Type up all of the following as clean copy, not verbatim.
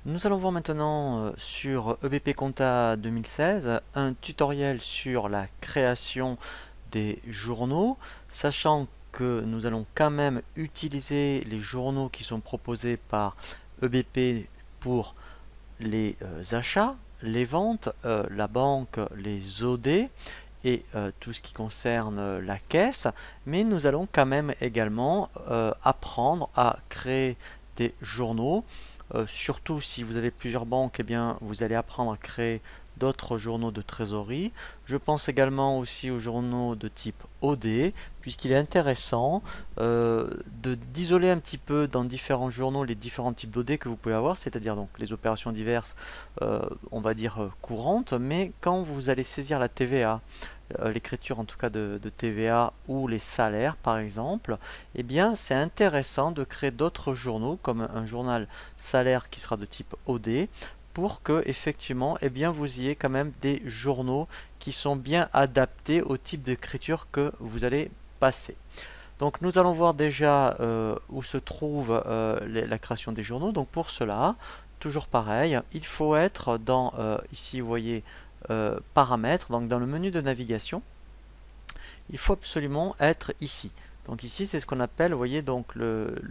Nous allons voir maintenant sur EBP Compta 2016 un tutoriel sur la création des journaux, sachant que nous allons quand même utiliser les journaux qui sont proposés par EBP pour les achats, les ventes, la banque, les OD et tout ce qui concerne la caisse, mais nous allons quand même également apprendre à créer des journaux. Surtout si vous avez plusieurs banques, eh bien, vous allez apprendre à créer d'autres journaux de trésorerie. Je pense également aussi aux journaux de type OD, puisqu'il est intéressant d'isoler un petit peu dans différents journaux les différents types d'OD que vous pouvez avoir, c'est-à-dire donc les opérations diverses, on va dire courantes, mais quand vous allez saisir la TVA, l'écriture en tout cas de TVA ou les salaires par exemple, eh bien c'est intéressant de créer d'autres journaux comme un journal salaire qui sera de type OD pour que effectivement eh bien vous ayez quand même des journaux qui sont bien adaptés au type d'écriture que vous allez passer. Donc nous allons voir déjà où se trouve la création des journaux. Donc pour cela, toujours pareil, il faut être dans, ici vous voyez, paramètres, donc dans le menu de navigation, il faut absolument être ici. Donc ici c'est ce qu'on appelle, vous voyez, donc le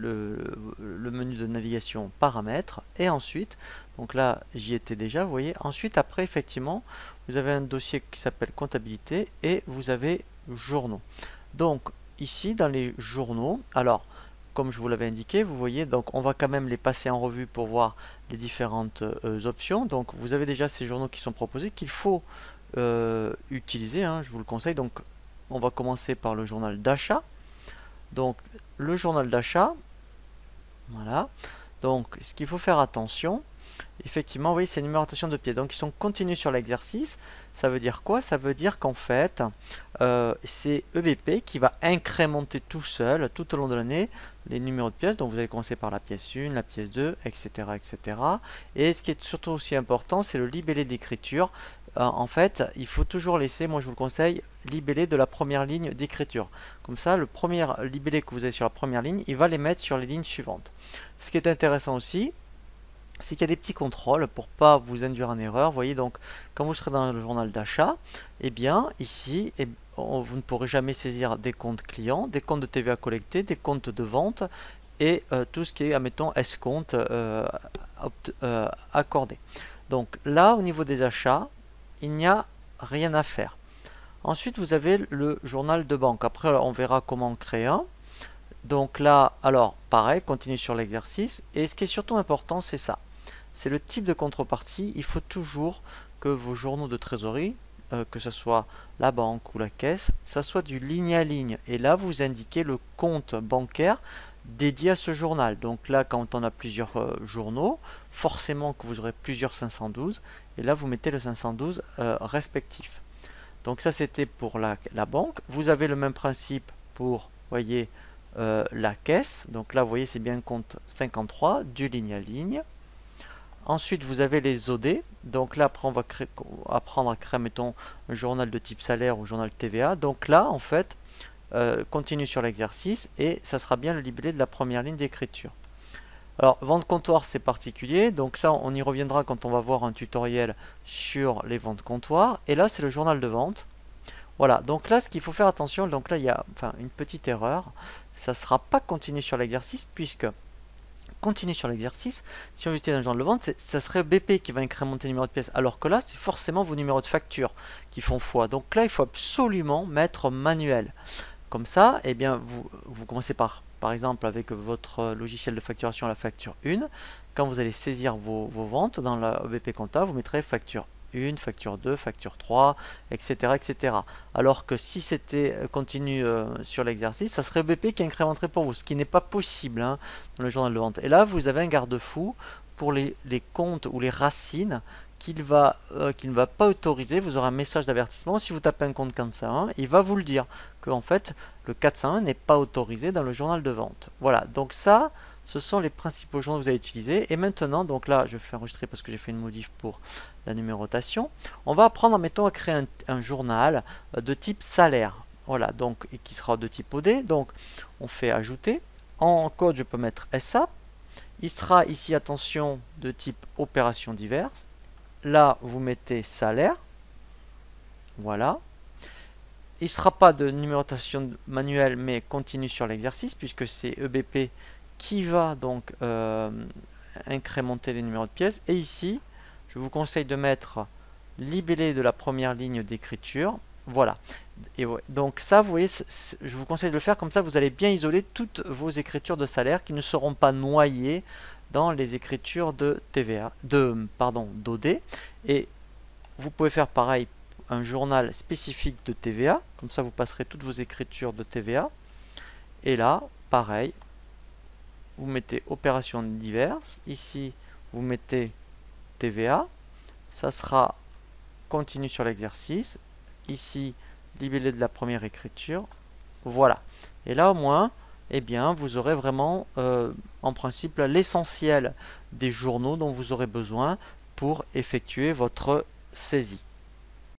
menu de navigation paramètres, et ensuite, donc là j'y étais déjà, vous voyez, ensuite après effectivement, vous avez un dossier qui s'appelle comptabilité, et vous avez journaux. Donc ici dans les journaux, alors comme je vous l'avais indiqué, vous voyez, donc on va quand même les passer en revue pour voir les différentes options. Donc vous avez déjà ces journaux qui sont proposés qu'il faut utiliser, hein, je vous le conseille. Donc on va commencer par le journal d'achat. Donc le journal d'achat, voilà. Donc ce qu'il faut faire attention, effectivement, oui, c'est numérotation de pièces. Donc ils sont continus sur l'exercice. Ça veut dire quoi? Ça veut dire qu'en fait, c'est EBP qui va incrémenter tout seul, tout au long de l'année, les numéros de pièces. Donc vous allez commencer par la pièce 1, la pièce 2, etc. etc. Et ce qui est surtout aussi important, c'est le libellé d'écriture. En fait, il faut toujours laisser, moi je vous le conseille, libellé de la première ligne d'écriture. Comme ça, le premier libellé que vous avez sur la première ligne, il va les mettre sur les lignes suivantes. Ce qui est intéressant aussi, c'est qu'il y a des petits contrôles pour pas vous induire en erreur. Vous voyez, donc quand vous serez dans le journal d'achat, eh bien ici vous ne pourrez jamais saisir des comptes clients, des comptes de TVA collectés, des comptes de vente et tout ce qui est, admettons, escompte accordé. Donc là, au niveau des achats, il n'y a rien à faire. Ensuite, vous avez le journal de banque. Après, on verra comment en créer un. Donc là, alors pareil, continue sur l'exercice. Et ce qui est surtout important, c'est ça. C'est le type de contrepartie. Il faut toujours que vos journaux de trésorerie, que ce soit la banque ou la caisse, ça soit du ligne à ligne. Et là, vous indiquez le compte bancaire dédié à ce journal. Donc là, quand on a plusieurs journaux, forcément que vous aurez plusieurs 512. Et là, vous mettez le 512 respectif. Donc ça, c'était pour la banque. Vous avez le même principe pour, voyez, la caisse. Donc là, vous voyez, c'est bien compte 53 du ligne à ligne. Ensuite, vous avez les OD. Donc là, après, on va apprendre à créer, mettons, un journal de type salaire ou journal TVA. Donc là, en fait, continue sur l'exercice et ça sera bien le libellé de la première ligne d'écriture. Alors, vente comptoir, c'est particulier. Donc ça, on y reviendra quand on va voir un tutoriel sur les ventes comptoirs. Et là, c'est le journal de vente. Voilà, donc là, ce qu'il faut faire attention, donc là, il y a une petite erreur. Ça ne sera pas continu sur l'exercice, puisque continue sur l'exercice, si on utilise un journal de vente, ça serait BP qui va incrémenter le numéro de pièce, alors que là, c'est forcément vos numéros de facture qui font foi. Donc là, il faut absolument mettre manuel. Comme ça, eh bien, vous commencez par exemple, avec votre logiciel de facturation, la facture 1. Quand vous allez saisir vos ventes dans la BP Compta, vous mettrez facture 1, facture 2, facture 3, etc. etc. Alors que si c'était continu sur l'exercice, ça serait BP qui incrémenterait pour vous, ce qui n'est pas possible hein, dans le journal de vente. Et là, vous avez un garde-fou pour les comptes ou les racines qu'il ne va pas autoriser. Vous aurez un message d'avertissement. Si vous tapez un compte 401, il va vous le dire que en fait, le 401 n'est pas autorisé dans le journal de vente. Voilà, donc ça, ce sont les principaux journaux que vous allez utiliser. Et maintenant, donc là, je vais faire enregistrer parce que j'ai fait une modif pour la numérotation. On va apprendre, mettons, à créer un journal de type salaire. Voilà, donc, et qui sera de type OD. Donc, on fait ajouter. En code, je peux mettre SA. Il sera ici, attention, de type opération diverses. Là, vous mettez salaire. Voilà. Il ne sera pas de numérotation manuelle, mais continue sur l'exercice, puisque c'est EBP qui va donc incrémenter les numéros de pièces. Et ici, je vous conseille de mettre libellé de la première ligne d'écriture. Voilà. Et ouais. Donc ça, vous voyez, je vous conseille de le faire comme ça, vous allez bien isoler toutes vos écritures de salaire qui ne seront pas noyées dans les écritures de TVA, d'OD. Et vous pouvez faire pareil, un journal spécifique de TVA, comme ça vous passerez toutes vos écritures de TVA. Et là, pareil, vous mettez opérations diverses. Ici, vous mettez TVA. Ça sera continue sur l'exercice. Ici, libellé de la première écriture. Voilà. Et là, au moins, eh bien, vous aurez vraiment, en principe, l'essentiel des journaux dont vous aurez besoin pour effectuer votre saisie.